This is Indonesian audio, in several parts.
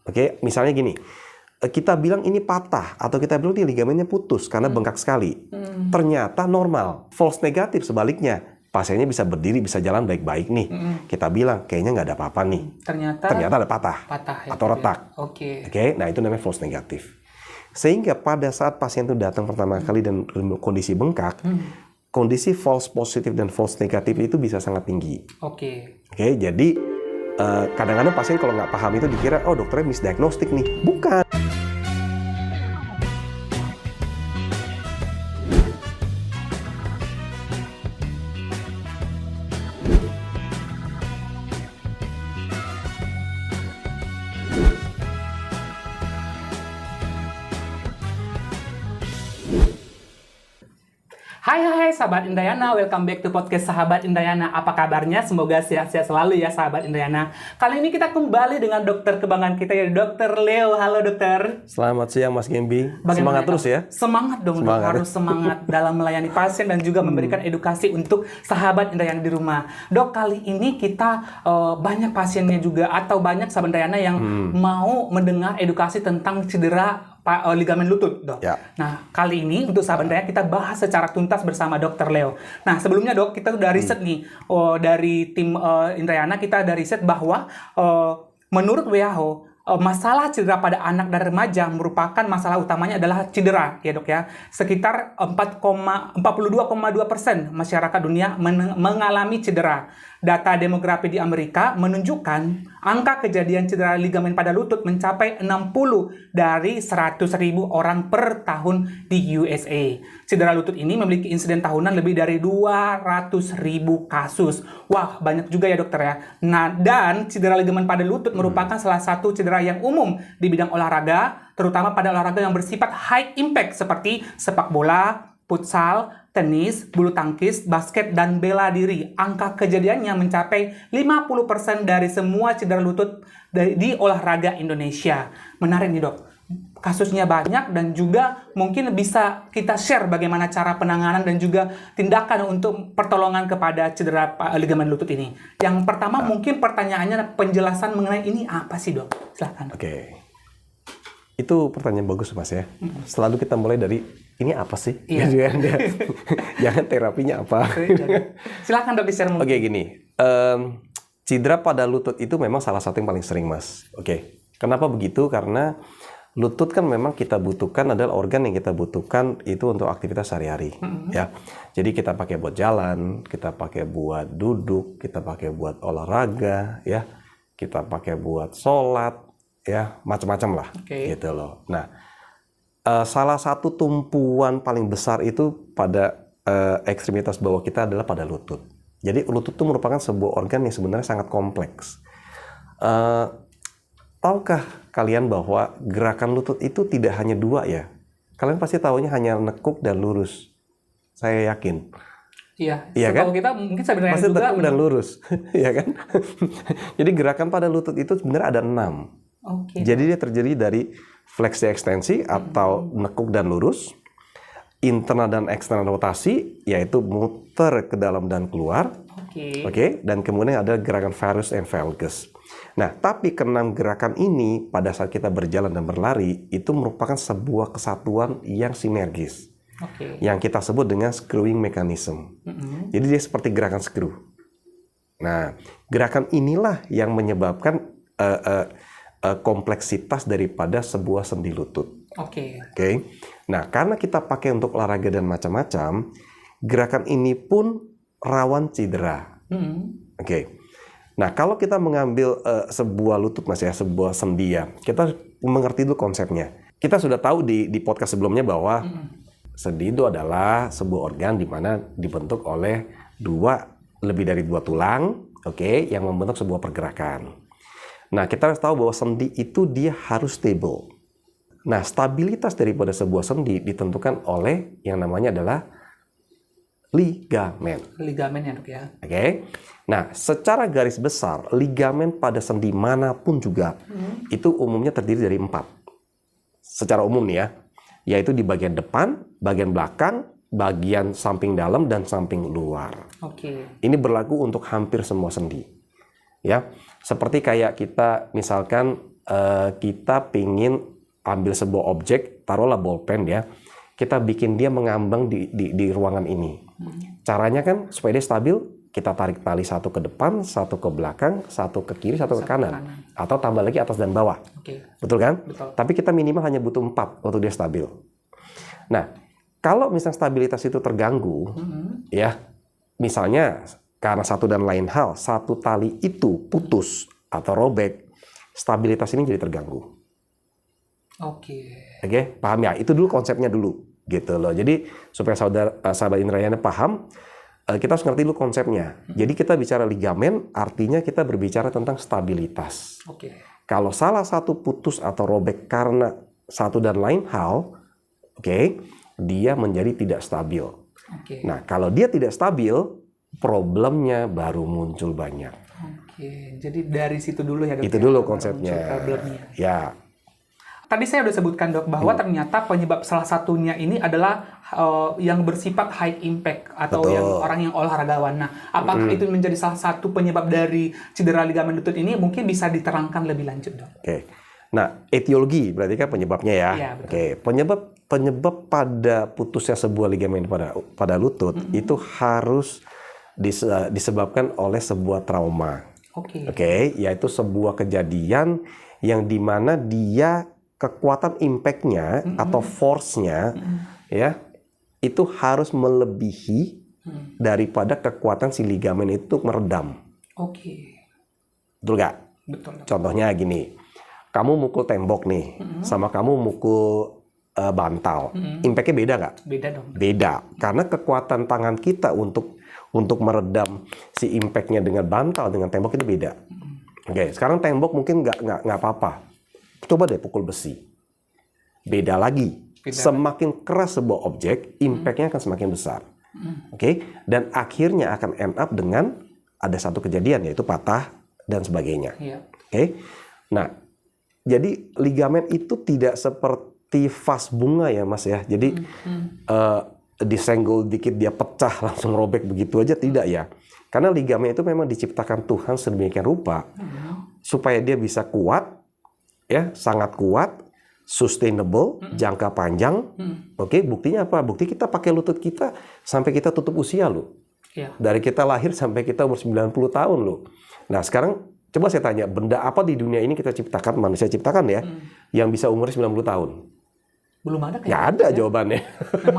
Oke, misalnya gini, kita bilang ini patah atau kita bilang ini ligamennya putus karena bengkak sekali. Ternyata normal, false negatif sebaliknya. Pasiennya bisa berdiri, bisa jalan baik-baik nih. Kita bilang kayaknya nggak ada apa-apa nih. Ternyata ada patah ya, atau retak. Oke. Nah itu namanya false negatif. Sehingga pada saat pasien itu datang pertama kali dan kondisi bengkak, kondisi false positif dan false negatif itu bisa sangat tinggi. Oke, jadi kadang-kadang pasien kalau nggak paham itu dikira, oh dokternya misdiagnostik nih. Bukan. Hai sahabat Indayana, welcome back to podcast Sahabat Indayana. Apa kabarnya? Semoga sehat-sehat selalu ya sahabat Indayana. Kali ini kita kembali dengan dokter kebanggaan kita ya, Dokter Leo. Halo dokter. Selamat siang Mas Gembi. Bagaimana, semangat terus ya. Semangat dong, dok. Harus semangat dalam melayani pasien dan juga memberikan edukasi untuk sahabat Indayana di rumah. Dok, kali ini kita banyak pasiennya juga atau banyak sahabat Indayana yang mau mendengar edukasi tentang cedera ligamen lutut, dok. Ya. Nah, kali ini untuk sahabat Indayana kita bahas secara tuntas bersama Dokter Leo. Nah, sebelumnya dok, kita udah riset nih dari tim Indayana, kita ada riset bahwa menurut WHO masalah cedera pada anak dan remaja merupakan masalah utamanya adalah cedera, ya dok ya. Sekitar 42,2% masyarakat dunia mengalami cedera. Data demografi di Amerika menunjukkan angka kejadian cedera ligamen pada lutut mencapai 60 dari 100.000 orang per tahun di USA. Cedera lutut ini memiliki insiden tahunan lebih dari 200.000 kasus. Wah, banyak juga ya dokter ya. Nah, dan cedera ligamen pada lutut merupakan salah satu cedera yang umum di bidang olahraga, terutama pada olahraga yang bersifat high impact seperti sepak bola, futsal, tenis, bulu tangkis, basket, dan bela diri. Angka kejadiannya mencapai 50% dari semua cedera lutut di olahraga Indonesia. Menarik nih dok. Kasusnya banyak dan juga mungkin bisa kita share bagaimana cara penanganan dan juga tindakan untuk pertolongan kepada cedera ligamen lutut ini. Yang pertama mungkin pertanyaannya penjelasan mengenai ini apa sih dok? Silahkan. Oke. Itu pertanyaan bagus Mas ya. Selalu kita mulai dari ini apa sih? Iya. Jangan terapinya apa. Silakan dok di-share. Oke gini, cedera pada lutut itu memang salah satu yang paling sering Mas. Oke. Kenapa begitu? Karena lutut kan memang kita butuhkan adalah organ yang kita butuhkan itu untuk aktivitas sehari-hari. Ya. Jadi kita pakai buat jalan, kita pakai buat duduk, kita pakai buat olahraga, ya. Kita pakai buat sholat, ya macam-macam lah, gitu loh. Nah, salah satu tumpuan paling besar itu pada ekstremitas bawah kita adalah pada lutut. Jadi lutut itu merupakan sebuah organ yang sebenarnya sangat kompleks. Tahukah kalian bahwa gerakan lutut itu tidak hanya dua ya? Kalian pasti tahunya hanya nekuk dan lurus. Saya yakin. Iya, kan? Kita mungkin sebenarnya pasti juga nekuk dan lurus, ya kan? Jadi gerakan pada lutut itu sebenarnya ada 6. Jadi dia terdiri dari fleksi ekstensi atau nekuk dan lurus, internal dan eksternal rotasi, yaitu muter ke dalam dan keluar, dan kemudian ada gerakan varus and valgus. Nah, tapi keenam gerakan ini pada saat kita berjalan dan berlari itu merupakan sebuah kesatuan yang sinergis, yang kita sebut dengan screwing mechanism. Jadi dia seperti gerakan screw. Nah, gerakan inilah yang menyebabkan kompleksitas daripada sebuah sendi lutut. Nah, karena kita pakai untuk olahraga dan macam-macam, gerakan ini pun rawan cedera. Nah, kalau kita mengambil sebuah lutut Mas ya, sebuah sendi ya, kita mengerti dulu konsepnya. Kita sudah tahu di podcast sebelumnya bahwa sendi itu adalah sebuah organ di mana dibentuk oleh lebih dari dua tulang, yang membentuk sebuah pergerakan. Nah, kita harus tahu bahwa sendi itu dia harus stable. Nah, stabilitas daripada sebuah sendi ditentukan oleh yang namanya adalah ligamen. Ligamen ya dok ya. Nah, secara garis besar, ligamen pada sendi manapun juga itu umumnya terdiri dari 4. Secara umum nih ya, yaitu di bagian depan, bagian belakang, bagian samping dalam, dan samping luar. Ini berlaku untuk hampir semua sendi. Ya, seperti kayak kita misalkan kita pingin ambil sebuah objek, taruhlah bolpen ya, kita bikin dia mengambang di ruangan ini. Caranya kan supaya dia stabil, kita tarik tali satu ke depan, satu ke belakang, satu ke kiri, satu ke kanan. Atau tambah lagi atas dan bawah. Betul kan? Betul. Tapi kita minimal hanya butuh 4 untuk dia stabil. Nah, kalau misalnya stabilitas itu terganggu, ya, misalnya karena satu dan lain hal, satu tali itu putus atau robek, stabilitas ini jadi terganggu. Oke, paham ya? Itu dulu konsepnya dulu, gitu loh. Jadi supaya sahabat Indrayana paham, kita harus ngerti dulu konsepnya. Jadi kita bicara ligamen, artinya kita berbicara tentang stabilitas. Kalau salah satu putus atau robek karena satu dan lain hal, dia menjadi tidak stabil. Nah, kalau dia tidak stabil, problemnya baru muncul banyak. Jadi dari situ dulu ya, Dok. Itu dulu konsepnya. Ya. Tadi saya udah sebutkan, Dok, bahwa ternyata penyebab salah satunya ini adalah yang bersifat high impact atau yang orang yang olahragawan. Nah, apakah itu menjadi salah satu penyebab dari cedera ligamen lutut ini? Mungkin bisa diterangkan lebih lanjut, Dok. Nah, etiologi berarti kan penyebabnya ya. Penyebab pada putusnya sebuah ligamen pada lutut itu harus disebabkan oleh sebuah trauma. Yaitu sebuah kejadian yang dimana dia kekuatan impact-nya atau force-nya ya itu harus melebihi daripada kekuatan si ligamen itu meredam. Betul nggak? Betul. Contohnya gini, kamu mukul tembok nih, sama kamu mukul bantal, impact-nya beda nggak? Beda dong. Beda, karena kekuatan tangan kita untuk meredam si impact-nya dengan bantal dengan tembok itu beda. Sekarang tembok mungkin nggak apa-apa. Coba deh pukul besi, beda lagi. Semakin keras sebuah objek, impact-nya akan semakin besar. Dan akhirnya akan end up dengan ada satu kejadian yaitu patah dan sebagainya. Nah, jadi ligamen itu tidak seperti vas bunga ya, Mas ya. Jadi disenggol dikit dia pecah langsung robek begitu aja, tidak ya. Karena ligamen itu memang diciptakan Tuhan sedemikian rupa supaya dia bisa kuat, ya, sangat kuat, sustainable, jangka panjang. Buktinya apa? Bukti kita pakai lutut kita sampai kita tutup usia loh. Dari kita lahir sampai kita umur 90 tahun loh. Nah, sekarang coba saya tanya, benda apa di dunia ini kita ciptakan, manusia ciptakan ya, yang bisa umurnya 90 tahun? Belum ada kayaknya. Nggak ada jawabannya.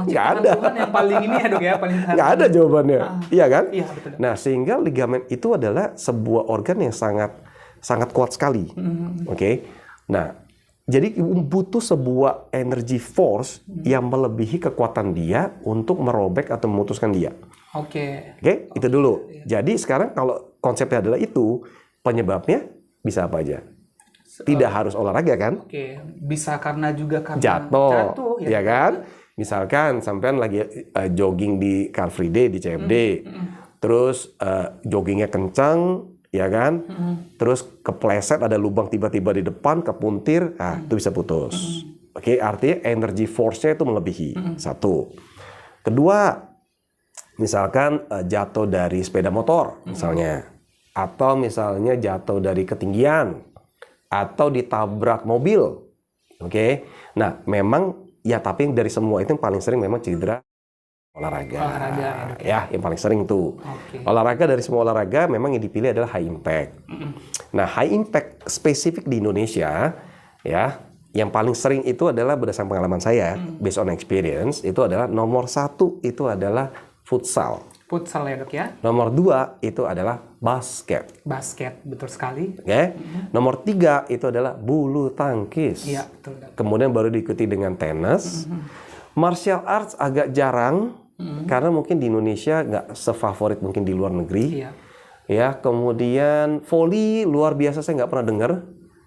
Nggak ada. Tuhan yang paling ini ya, Dok ya, paling nggak ada jawabannya. Iya kan? Iya, betul. Nah, sehingga ligamen itu adalah sebuah organ yang sangat kuat sekali. Nah, jadi butuh sebuah energy force yang melebihi kekuatan dia untuk merobek atau memutuskan dia. Itu dulu. Jadi sekarang kalau konsepnya adalah itu, penyebabnya bisa apa aja? Tidak harus olahraga kan? Bisa karena jatuh ya kan? Misalkan sampean lagi jogging di Car Free Day di CFD, terus joggingnya kencang, ya kan? Terus kepleset ada lubang tiba-tiba di depan, kepuntir, itu bisa putus. Artinya energy force-nya itu melebihi. Satu. Kedua, misalkan jatuh dari sepeda motor, misalnya, atau misalnya jatuh dari ketinggian, atau ditabrak mobil. Nah, memang ya, tapi dari semua itu yang paling sering memang cedera olahraga ya, yang paling sering tuh. Olahraga, dari semua olahraga memang yang dipilih adalah high impact. Nah, high impact spesifik di Indonesia ya, yang paling sering itu adalah berdasarkan pengalaman saya, based on experience, itu adalah nomor 1 itu adalah futsal. Futsal ya, Dok ya. Nomor 2 itu adalah basket. Basket, betul sekali. Nomor 3 itu adalah bulu tangkis. Iya, betul, Dok. Kemudian baru diikuti dengan tenis. Martial arts agak jarang, karena mungkin di Indonesia nggak sefavorit mungkin di luar negeri. Ya, kemudian volley luar biasa, saya nggak pernah dengar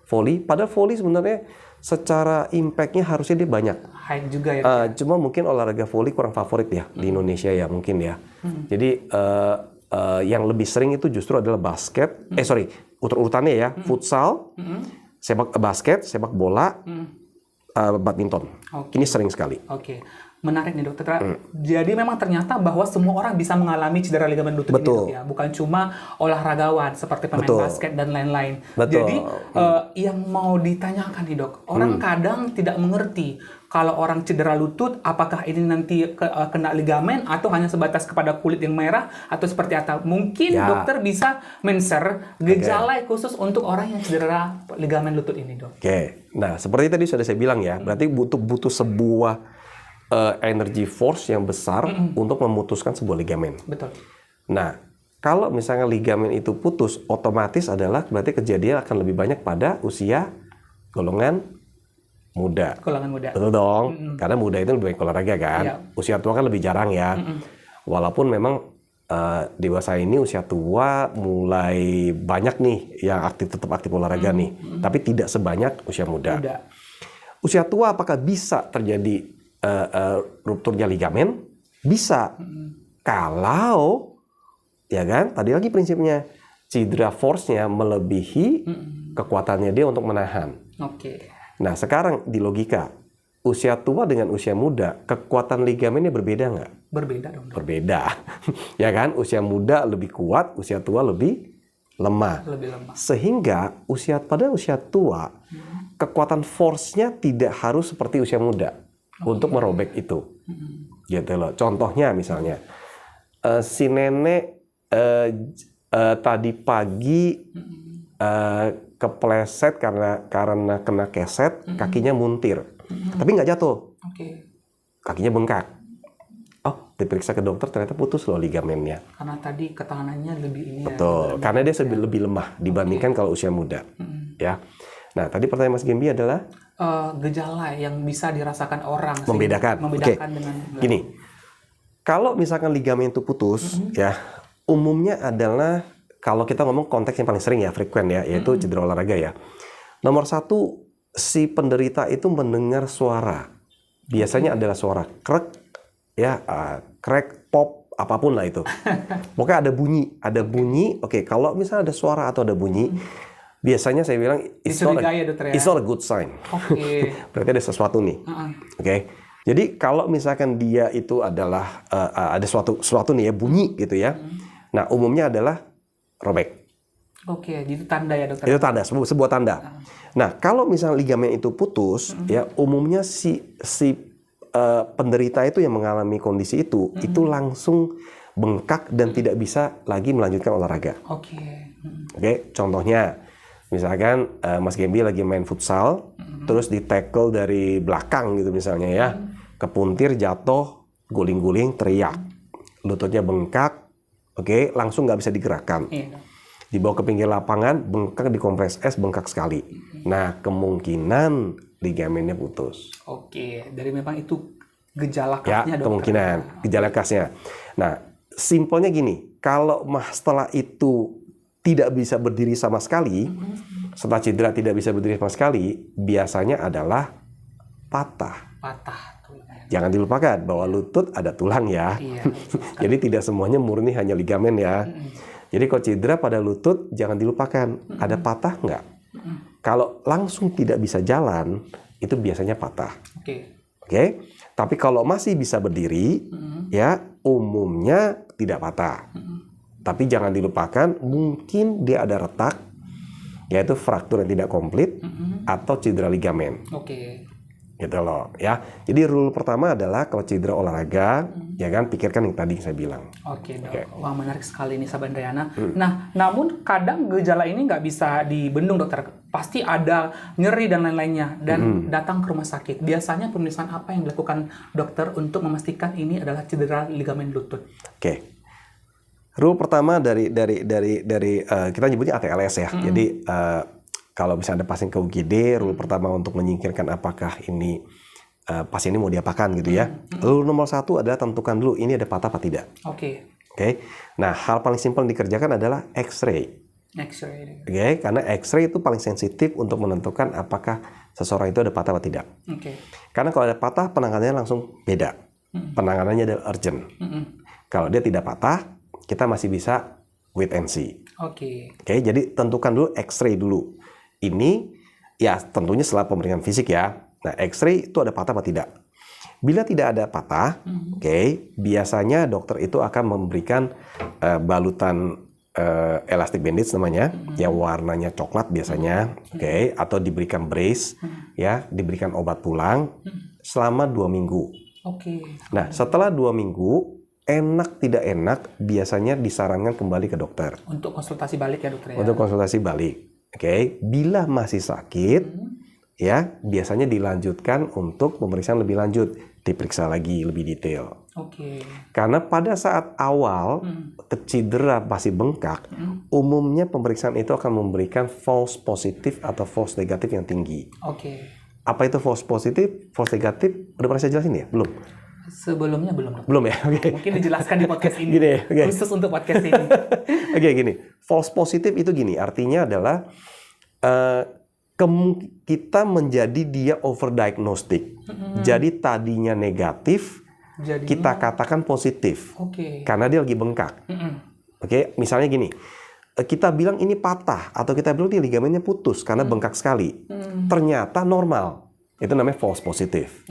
volley. Padahal volley sebenarnya secara impact-nya harusnya dia banyak. High juga ya. Cuma mungkin olahraga volley kurang favorit ya di Indonesia ya mungkin ya. Jadi yang lebih sering itu justru adalah basket. Urutannya ya, futsal, sepak bola, badminton. Ini sering sekali. Menarik nih dokter. Jadi memang ternyata bahwa semua orang bisa mengalami cedera ligamen lutut ini, dok, ya. Bukan cuma olahragawan seperti pemain basket dan lain-lain. Jadi yang mau ditanyakan nih dok, orang kadang tidak mengerti kalau orang cedera lutut apakah ini nanti kena ligamen atau hanya sebatas kepada kulit yang merah atau seperti apa. Mungkin dokter bisa men-share gejala khusus untuk orang yang cedera ligamen lutut ini, dok. Nah seperti tadi sudah saya bilang ya, berarti butuh sebuah energy force yang besar untuk memutuskan sebuah ligamen. Betul. Nah, kalau misalnya ligamen itu putus, otomatis adalah berarti kejadian akan lebih banyak pada usia golongan muda. Golongan muda. Betul dong, karena muda itu lebih banyak olahraga kan. Usia tua kan lebih jarang ya. Walaupun memang dewasa ini usia tua mulai banyak nih yang tetap aktif olahraga nih, tapi tidak sebanyak usia muda. Usia tua apakah bisa terjadi rupturnya ligamen? Bisa. Kalau ya kan, tadi lagi prinsipnya cedera force-nya melebihi kekuatannya dia untuk menahan. Nah, sekarang di logika usia tua dengan usia muda, kekuatan ligamennya berbeda nggak? Berbeda dong. Berbeda. Ya kan, usia muda lebih kuat, usia tua lebih lemah. Sehingga pada usia tua kekuatan force-nya tidak harus seperti usia muda untuk merobek itu, gitu loh. Contohnya misalnya, si nenek tadi pagi kepleset karena kena keset, kakinya muntir, tapi nggak jatuh, kakinya bengkak. Oh, diperiksa ke dokter ternyata putus loh ligamennya. Karena tadi ketanganannya lebih ini. Betul, karena dia lebih lemah dibandingkan kalau usia muda, ya. Nah, tadi pertanyaan Mas Gembi adalah gejala yang bisa dirasakan orang membedakan dengan gini. Kalau misalkan ligamen itu putus, ya umumnya adalah kalau kita ngomong konteks yang paling sering ya, frekuen ya, yaitu cedera olahraga ya. Nomor satu, si penderita itu mendengar suara. Biasanya adalah suara krek, ya, krek, pop, apapun lah itu. Pokoknya ada bunyi. Oke, kalau misalnya ada suara atau ada bunyi. Biasanya saya bilang it's not a good sign. Berarti ada sesuatu nih. Jadi kalau misalkan dia itu adalah ada suatu nih ya, bunyi gitu ya. Nah, umumnya adalah robek. Jadi tanda ya dokter. Itu tanda, sebuah tanda. Nah, kalau misalnya ligamen itu putus, ya umumnya si penderita itu yang mengalami kondisi itu langsung bengkak dan tidak bisa lagi melanjutkan olahraga. Contohnya misalkan Mas Gembi lagi main futsal, terus di tackle dari belakang gitu misalnya ya, kepuntir, jatuh, guling-guling, teriak, lututnya bengkak, langsung nggak bisa digerakkan. Dibawa ke pinggir lapangan, bengkak, dikompres es, bengkak sekali. Nah, kemungkinan ligamennya putus. Dari memang itu gejala khasnya dokter. Kemungkinan, gejala khasnya. Nah, simpelnya gini, kalau setelah itu tidak bisa berdiri sama sekali, setelah cedera tidak bisa berdiri sama sekali, biasanya adalah patah. Jangan dilupakan bahwa lutut ada tulang ya. Jadi tidak semuanya murni hanya ligamen ya. Jadi kalau cedera pada lutut jangan dilupakan, ada patah nggak? Kalau langsung tidak bisa jalan, itu biasanya patah. Tapi kalau masih bisa berdiri, ya umumnya tidak patah. Tapi jangan dilupakan, mungkin dia ada retak, yaitu fraktur yang tidak komplit, atau cedera ligamen. Gitu loh, ya. Jadi rule pertama adalah kalau cedera olahraga, ya kan, pikirkan yang tadi saya bilang. Dok. Wah, menarik sekali nih Sahabat Indriana. Nah, namun kadang gejala ini nggak bisa dibendung dokter. Pasti ada nyeri dan lain-lainnya, dan datang ke rumah sakit. Biasanya pemeriksaan apa yang dilakukan dokter untuk memastikan ini adalah cedera ligamen lutut? Rule pertama dari kita nyebutnya ATLS ya. Jadi kalau misalnya ada pasien ke UGD, rule pertama untuk menyingkirkan apakah ini pasien ini mau diapakan gitu ya. Rule nomor satu adalah tentukan dulu ini ada patah apa tidak. Nah, hal paling simpel yang dikerjakan adalah X-ray. Karena X-ray itu paling sensitif untuk menentukan apakah seseorang itu ada patah atau tidak. Karena kalau ada patah, penanganannya langsung beda. Penanganannya adalah urgent. Kalau dia tidak patah, kita masih bisa wait and see. Jadi tentukan dulu X-ray dulu. Ini ya tentunya setelah pemeriksaan fisik ya. Nah, X-ray itu ada patah apa tidak. Bila tidak ada patah, biasanya dokter itu akan memberikan balutan elastic bandage namanya, yang warnanya coklat biasanya, atau diberikan brace, ya, diberikan obat tulang selama 2 minggu. Nah, setelah 2 minggu, enak tidak enak, biasanya disarankan kembali ke dokter. Untuk konsultasi balik ya dokter ya? Untuk konsultasi balik. Bila masih sakit, ya biasanya dilanjutkan untuk pemeriksaan lebih lanjut, diperiksa lagi lebih detail. Karena pada saat awal cedera masih bengkak, umumnya pemeriksaan itu akan memberikan false positif atau false negatif yang tinggi. Apa itu false positif, false negatif? Udah pernah saya jelasin ya? Belum? Sebelumnya belum. Belum ya? Mungkin dijelaskan di podcast ini. Gini, khusus untuk podcast ini. Gini. False positif itu gini, artinya adalah kita menjadi dia overdiagnostic. Jadi tadinya negatif, kita katakan positif. Karena dia lagi bengkak. Misalnya gini, kita bilang ini patah atau kita bilang ini ligamennya putus karena bengkak sekali. Ternyata normal. Itu namanya false positif.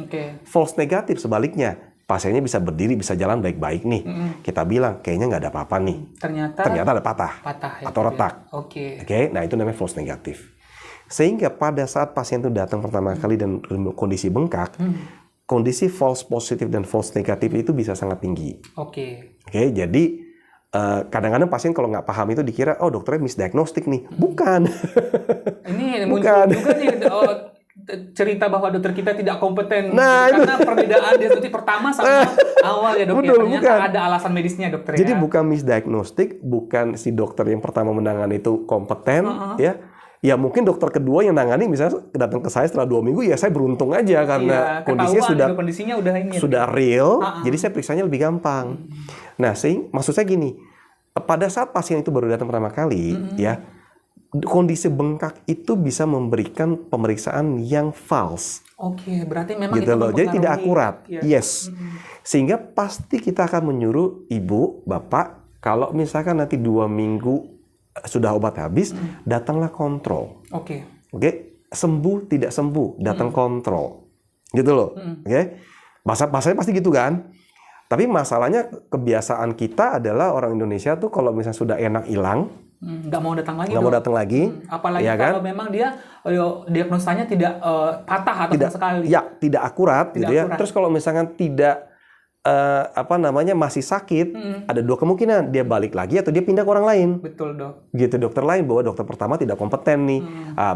False negatif sebaliknya. Pasiennya bisa berdiri, bisa jalan baik-baik nih. Kita bilang kayaknya nggak ada apa-apa nih. Ternyata ada patah ya, atau retak. Nah itu namanya false negatif. Sehingga pada saat pasien itu datang pertama kali dan kondisi bengkak, kondisi false positif dan false negatif itu bisa sangat tinggi. Jadi kadang-kadang pasien kalau nggak paham itu dikira, oh dokternya misdiagnostik nih. Bukan. Ini muncul juga nih cerita bahwa dokter kita tidak kompeten. Karena perbedaan diagnostik pertama sama awal ya dok. Ternyata ada alasan medisnya dokter. Jadi bukan misdiagnostik, bukan si dokter yang pertama menangani itu kompeten, ya. Ya mungkin dokter kedua yang nangani misalnya datang ke saya setelah 2 minggu, ya saya beruntung aja karena kondisinya sudah real, jadi saya periksanya lebih gampang. Nah, maksud saya gini, pada saat pasien itu baru datang pertama kali, ya kondisi bengkak itu bisa memberikan pemeriksaan yang false. Berarti memang gitu itu loh. Jadi tidak akurat. Yes. Sehingga pasti kita akan menyuruh ibu, bapak, kalau misalkan nanti 2 minggu sudah obat habis, datanglah kontrol. Sembuh tidak sembuh, datang kontrol. Gitu loh. Bahasanya pasti gitu kan. Tapi masalahnya kebiasaan kita adalah orang Indonesia tuh kalau misalnya sudah enak hilang, nggak mau datang lagi. Apalagi ya kalau memang dia diagnosanya tidak patah atau sama sekali. Ya, tidak akurat gitu ya. Terus kalau misalkan tidak masih sakit, ada 2 kemungkinan, dia balik lagi atau dia pindah ke orang lain. Betul dok. Gitu, dokter lain bahwa dokter pertama tidak kompeten nih,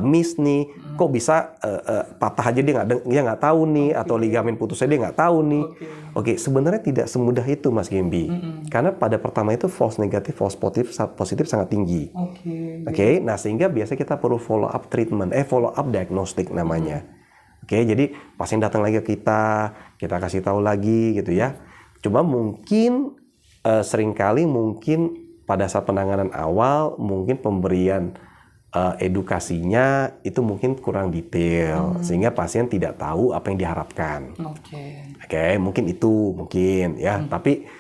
miss nih, kok bisa patah aja dia nggak tahu nih, atau ligamen putusnya dia nggak tahu nih. Sebenarnya tidak semudah itu Mas Gembi, karena pada pertama itu false negatif, false positif sangat tinggi. Nah sehingga biasanya kita perlu follow up treatment, follow up diagnostik namanya. Jadi pasien datang lagi ke kita kasih tahu lagi gitu ya. Cuma mungkin seringkali mungkin pada saat penanganan awal mungkin pemberian edukasinya itu mungkin kurang detail sehingga pasien tidak tahu apa yang diharapkan. Mungkin itu ya. Tapi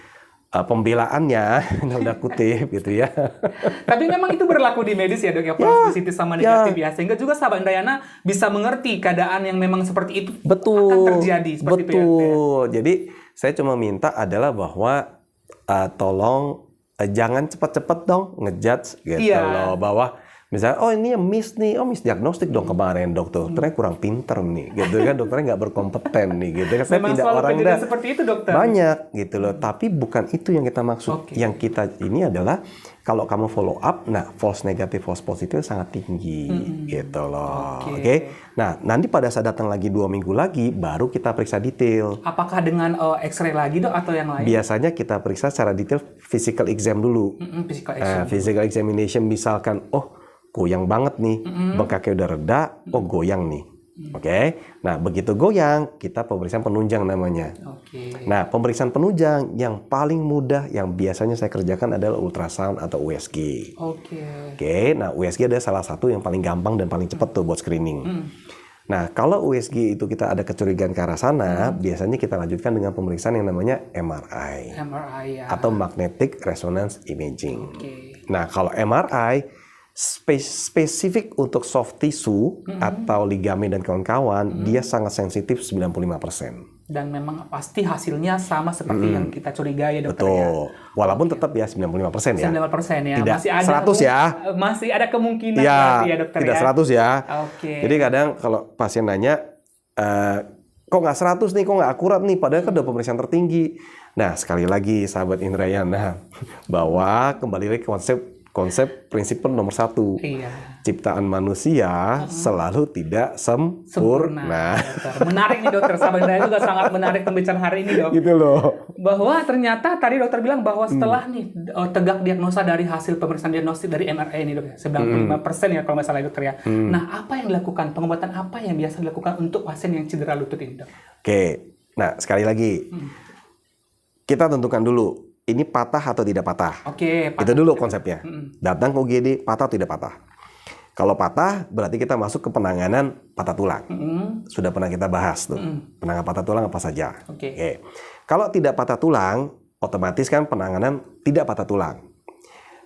pembelaannya tanda kutip gitu ya. Tapi memang itu berlaku di medis ya dok ya, positif sama negatif ya. Sehingga juga sahabat Indriana bisa mengerti keadaan yang memang seperti itu akan terjadi seperti itu. Jadi saya cuma minta adalah bahwa tolong jangan cepat-cepat dong ngejudge gitu loh, bahwa misalnya, oh ini miss nih, misdiagnostik dong kemarin dokternya kurang pinter nih, gitu kan, dokternya nggak berkompeten nih, gitu kan. Saya tidak orang seperti itu dokter. Banyak gitu loh, tapi bukan itu yang kita maksud. Yang kita ini adalah kalau kamu follow up, nah false negatif, false positif sangat tinggi, gitu loh. Nah nanti pada saat datang lagi 2 minggu lagi, baru kita periksa detail. Apakah dengan X-ray lagi dok atau yang lain? Biasanya kita periksa secara detail physical exam dulu. Physical examination misalkan, goyang banget nih, bengkaknya udah reda, goyang nih. Nah begitu goyang, kita pemeriksaan penunjang namanya. Nah pemeriksaan penunjang yang paling mudah yang biasanya saya kerjakan adalah ultrasound atau USG. Nah USG adalah salah satu yang paling gampang dan paling cepat tuh buat screening. Nah kalau USG itu kita ada kecurigaan ke arah sana, biasanya kita lanjutkan dengan pemeriksaan yang namanya MRI atau Magnetic Resonance Imaging. Nah kalau MRI spesifik untuk soft tissue atau ligamen dan kawan-kawan, dia sangat sensitif 95%. Dan memang pasti hasilnya sama seperti yang kita curigai ya dokter. Betul. Ya. Walaupun tetap ya 95% ya. 95% ya. Tidak masih ada 100 ya. Masih ada kemungkinan ya, ya dokter tidak ya. 100 ya. Oke. Jadi kadang kalau pasien nanya, kok nggak 100 nih, kok nggak akurat nih, padahal kan udah pemeriksaan tertinggi. Nah, sekali lagi sahabat Indrayana, bahwa kembali lagi ke konsep prinsip nomor 1. Iya. Ciptaan manusia selalu tidak sempurna. Menarik nih dokter, sahabat Indrayana juga sangat menarik pembicaraan hari ini dok. Gitu loh. Bahwa ternyata tadi dokter bilang bahwa setelah nih tegak diagnosa dari hasil pemeriksaan diagnostik dari MRI ini dok ya, 95% ya kalau nggak salah dokter ya. Nah, apa yang dilakukan? Pengobatan apa yang biasa dilakukan untuk pasien yang cedera lutut ini dok? Oke, nah sekali lagi kita tentukan dulu ini patah atau tidak patah. Oke. Itu dulu konsepnya. Datang ke UGD patah atau tidak patah. Kalau patah berarti kita masuk ke penanganan patah tulang. Sudah pernah kita bahas tuh. Penanganan patah tulang apa saja. Oke. Kalau tidak patah tulang, otomatis kan penanganan tidak patah tulang.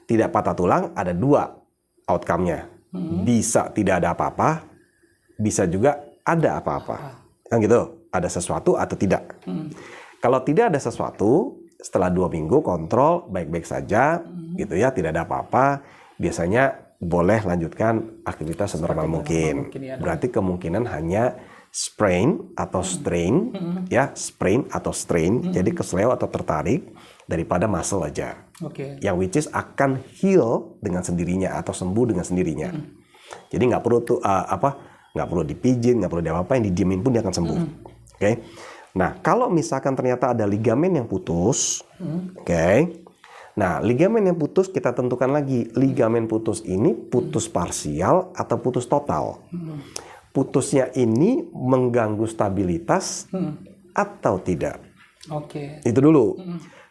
Tidak patah tulang ada 2 outcome-nya. Bisa tidak ada apa-apa, bisa juga ada apa-apa. Kan gitu, ada sesuatu atau tidak. Kalau tidak ada sesuatu, setelah 2 minggu kontrol baik-baik saja, gitu ya, tidak ada apa-apa, biasanya boleh lanjutkan aktivitas senormal mungkin. Ya, berarti kemungkinan hanya sprain atau strain, ya sprain atau strain, jadi kesleo atau tertarik daripada muscle aja. Yang which is akan heal dengan sendirinya atau sembuh dengan sendirinya. Jadi nggak perlu tuh nggak perlu dipijit, nggak perlu diapa-apain, didiemin pun dia akan sembuh. Oke. Nah, kalau misalkan ternyata ada ligamen yang putus, nah, ligamen yang putus kita tentukan lagi. Ligamen putus ini putus parsial atau putus total. Putusnya ini mengganggu stabilitas atau tidak. Itu dulu.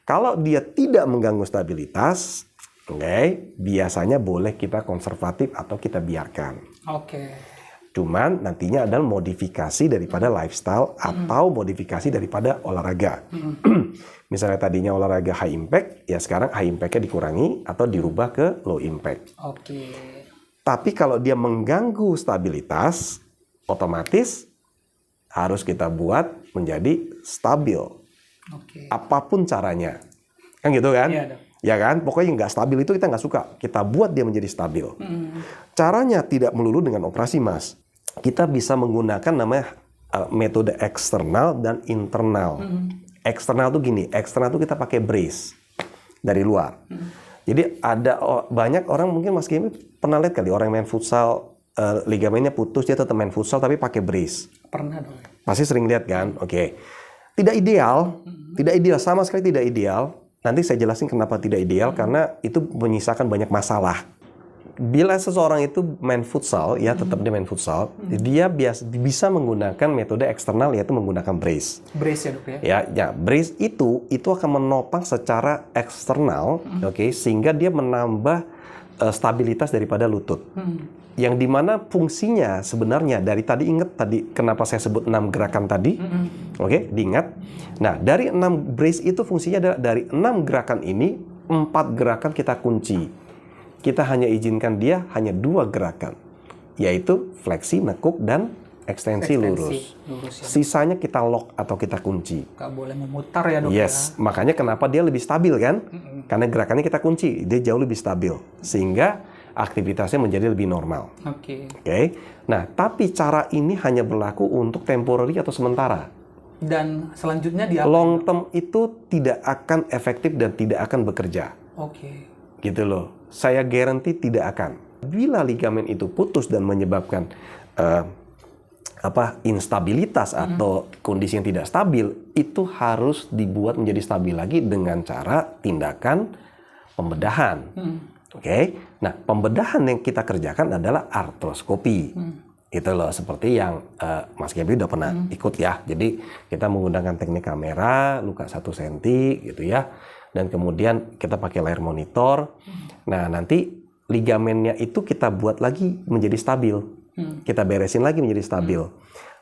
Kalau dia tidak mengganggu stabilitas, biasanya boleh kita konservatif atau kita biarkan. Cuman nantinya adalah modifikasi daripada lifestyle atau modifikasi daripada olahraga. Misalnya tadinya olahraga high impact, ya sekarang high impact-nya dikurangi atau dirubah ke low impact. Tapi kalau dia mengganggu stabilitas, otomatis harus kita buat menjadi stabil. Apapun caranya. Kan gitu kan? Ya kan? Pokoknya nggak stabil itu kita nggak suka. Kita buat dia menjadi stabil. Caranya tidak melulu dengan operasi, Mas. Kita bisa menggunakan namanya metode eksternal dan internal. Eksternal tuh gini, eksternal tuh kita pakai brace dari luar. Jadi ada banyak orang, mungkin Mas Kimi pernah lihat kali orang main futsal, ligamennya putus, dia tetap main futsal tapi pakai brace. Pernah dong. Pasti sering lihat kan? Tidak ideal, tidak ideal, sama sekali tidak ideal. Nanti saya jelasin kenapa tidak ideal, karena itu menyisakan banyak masalah. Bila seseorang itu main futsal, ya tetap dia main futsal, dia bisa menggunakan metode eksternal, yaitu menggunakan brace. Brace ya dok ya? Ya, brace itu akan menopang secara eksternal, sehingga dia menambah stabilitas daripada lutut. Yang dimana fungsinya sebenarnya dari tadi, ingat tadi kenapa saya sebut 6 gerakan tadi? Diingat. Nah, dari 6 brace itu fungsinya adalah dari 6 gerakan ini, 4 gerakan kita kunci. Kita hanya izinkan dia hanya 2 gerakan, yaitu fleksi, nekuk, dan ekstensi lurus. Ya. Sisanya kita lock atau kita kunci. Nggak boleh memutar ya dok. Yes, makanya kenapa dia lebih stabil kan? Karena gerakannya kita kunci, dia jauh lebih stabil. Sehingga aktivitasnya menjadi lebih normal. Nah, tapi cara ini hanya berlaku untuk temporary atau sementara. Dan selanjutnya dia long term itu tidak akan efektif dan tidak akan bekerja. Gitu loh. Saya guarantee tidak akan. Bila ligamen itu putus dan menyebabkan instabilitas atau kondisi yang tidak stabil, itu harus dibuat menjadi stabil lagi dengan cara tindakan pembedahan. Nah, pembedahan yang kita kerjakan adalah artroskopi. Itu loh, seperti yang Mas Gaby udah pernah ikut ya. Jadi kita menggunakan teknik kamera, luka 1 cm gitu ya. Dan kemudian kita pakai layar monitor. Nah, nanti ligamennya itu kita buat lagi menjadi stabil. Kita beresin lagi menjadi stabil.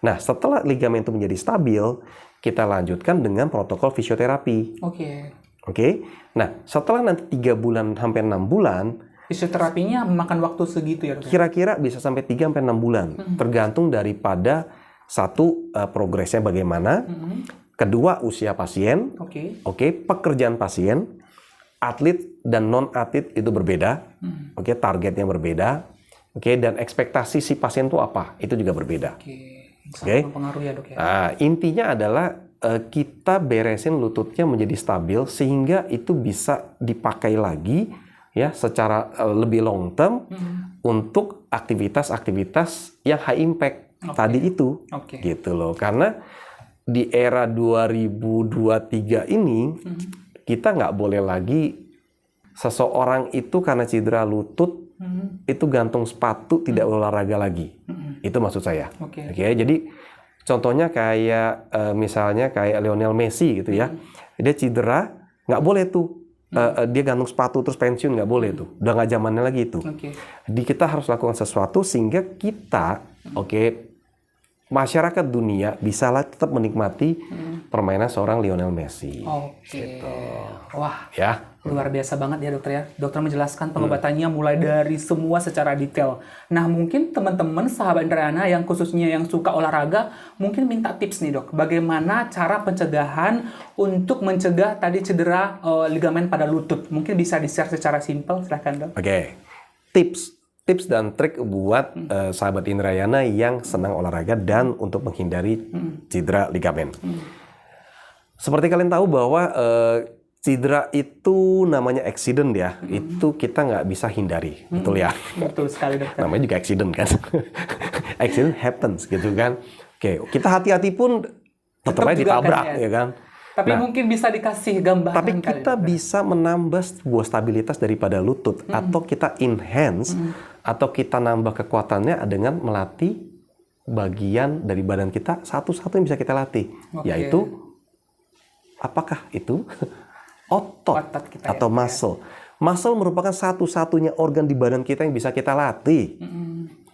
Nah, setelah ligamen itu menjadi stabil, kita lanjutkan dengan protokol fisioterapi. Nah, setelah nanti 3 bulan sampai 6 bulan, Fisioterapinya memakan waktu segitu ya, Dok? Kira-kira bisa sampai 3-6 bulan, tergantung daripada satu, progresnya bagaimana, kedua usia pasien, pekerjaan pasien, atlet dan non-atlet itu berbeda, targetnya berbeda, dan ekspektasi si pasien itu apa, itu juga berbeda. Sangat mempengaruhi ya, Dok ya. Nah, intinya adalah kita beresin lututnya menjadi stabil sehingga itu bisa dipakai lagi ya secara lebih long term untuk aktivitas-aktivitas yang high impact tadi itu, gitu loh. Karena di era 2023 ini kita nggak boleh lagi seseorang itu karena cedera lutut itu gantung sepatu tidak olahraga lagi. Itu maksud saya. Jadi contohnya kayak misalnya kayak Lionel Messi gitu ya, dia cedera nggak boleh tuh dia gantung sepatu terus pensiun, nggak boleh tuh, udah nggak zamannya lagi itu. Jadi kita harus lakukan sesuatu sehingga kita masyarakat dunia bisa tetap menikmati permainan seorang Lionel Messi. Gitu. Wah, luar biasa banget ya, Dokter ya. Dokter menjelaskan pengobatannya mulai dari semua secara detail. Nah, mungkin teman-teman sahabat Indrayana yang khususnya yang suka olahraga mungkin minta tips nih, Dok. Bagaimana cara pencegahan untuk mencegah tadi cedera ligamen pada lutut? Mungkin bisa di-share secara simpel, silahkan, Dok. Tips dan trik buat sahabat Indrayana yang senang olahraga dan untuk menghindari cedera ligamen. Seperti kalian tahu bahwa cedera itu namanya accident ya, itu kita nggak bisa hindari, betul ya? Betul sekali, Dokter. Namanya juga accident kan, accident happens gitu kan. Kita hati-hati pun tetap aja ditabrak ya kan. Tapi mungkin bisa dikasih gambaran. Tapi kita bisa menambah sebuah stabilitas daripada lutut atau kita enhance atau kita nambah kekuatannya dengan melatih bagian dari badan kita satu-satu yang bisa kita latih, yaitu apakah itu otot kita, atau muscle. Muscle merupakan satu-satunya organ di badan kita yang bisa kita latih.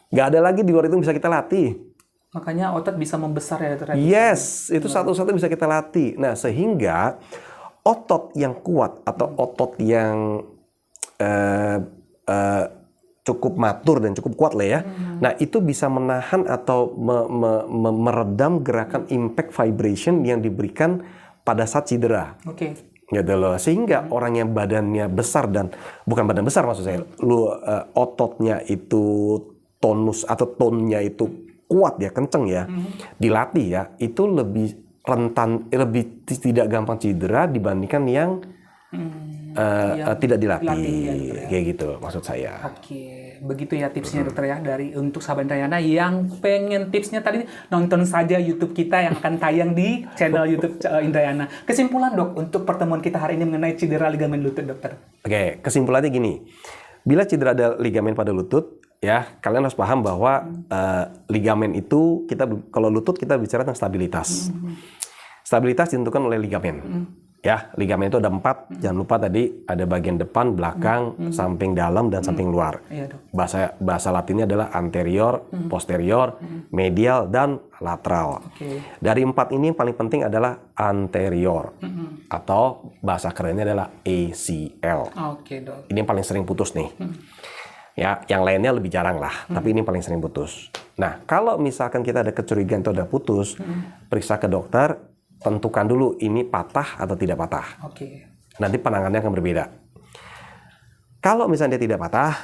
Nggak ada lagi di luar itu yang bisa kita latih. Makanya otot bisa membesar ya, Dokter. Yes, itu satu-satu bisa kita latih. Nah, sehingga otot yang kuat atau otot yang cukup matur dan cukup kuat lah ya. Nah, itu bisa menahan atau meredam gerakan impact vibration yang diberikan pada saat cedera. Gitu loh. Sehingga orang yang badannya besar dan bukan badan besar maksud saya, ototnya itu tonus atau tonnya itu kuat ya, kenceng ya, dilatih ya, itu lebih rentan, lebih tidak gampang cedera dibandingkan yang tidak dilatih, kayak gitu maksud saya. Begitu ya tipsnya, Dokter ya, dari untuk sahabat Indrayana yang pengen tipsnya tadi nonton saja YouTube kita yang akan tayang di channel YouTube Indrayana. Kesimpulan, Dok, untuk pertemuan kita hari ini mengenai cedera ligamen lutut, Dokter. Kesimpulannya gini, bila cedera ada ligamen pada lutut, ya kalian harus paham bahwa ligamen itu kalau lutut kita bicara tentang stabilitas. Stabilitas ditentukan oleh ligamen. Ya, ligamen itu ada 4. Jangan lupa tadi ada bagian depan, belakang, samping dalam dan samping luar. Bahasa Latinnya adalah anterior, posterior, medial dan lateral. Dari 4 ini yang paling penting adalah anterior atau bahasa kerennya adalah ACL. Ini yang paling sering putus nih. Ya, yang lainnya lebih jarang lah, tapi ini paling sering putus. Nah, kalau misalkan kita ada kecurigaan itu ada putus, periksa ke dokter, tentukan dulu ini patah atau tidak patah. Nanti penanganannya akan berbeda. Kalau misalnya dia tidak patah,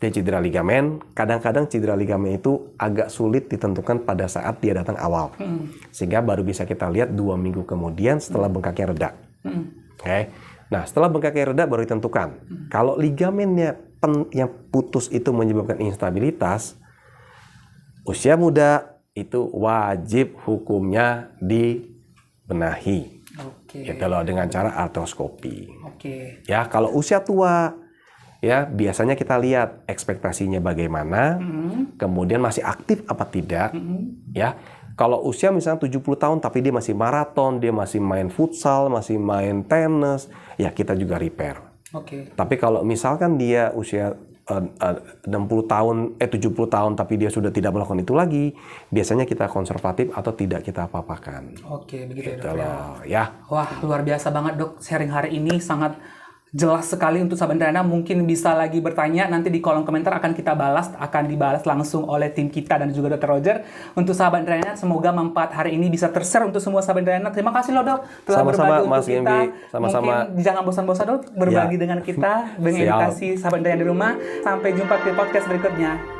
dia cedera ligamen, kadang-kadang cedera ligamen itu agak sulit ditentukan pada saat dia datang awal. Sehingga baru bisa kita lihat 2 minggu kemudian setelah bengkaknya reda. Nah, setelah bengkaknya reda baru ditentukan. Kalau ligamennya yang putus itu menyebabkan instabilitas, usia muda itu wajib hukumnya dibenahi. Kalau dengan cara artroskopi. Ya, kalau usia tua, ya biasanya kita lihat ekspektasinya bagaimana, kemudian masih aktif apa tidak, ya. Kalau usia misalnya 70 tahun tapi dia masih maraton, dia masih main futsal, masih main tenis, ya kita juga repair. Tapi kalau misalkan dia usia 70 tahun tapi dia sudah tidak melakukan itu lagi, biasanya kita konservatif atau tidak kita apa-apakan. Begitu gitu ya, Dok. Ya. Wah, luar biasa banget, Dok. Sharing hari ini sangat jelas sekali untuk sahabat Indrayana. Mungkin bisa lagi bertanya, nanti di kolom komentar akan kita balas, akan dibalas langsung oleh tim kita dan juga Dr. Roger. Untuk sahabat Indrayana, semoga manfaat hari ini bisa tershare untuk semua sahabat Indrayana. Terima kasih loh dok, telah berbagi untuk kita. Sama-sama. Mungkin jangan bosan-bosan dok, berbagi dengan kita, mengedukasi sahabat Indrayana di rumah. Sampai jumpa di podcast berikutnya.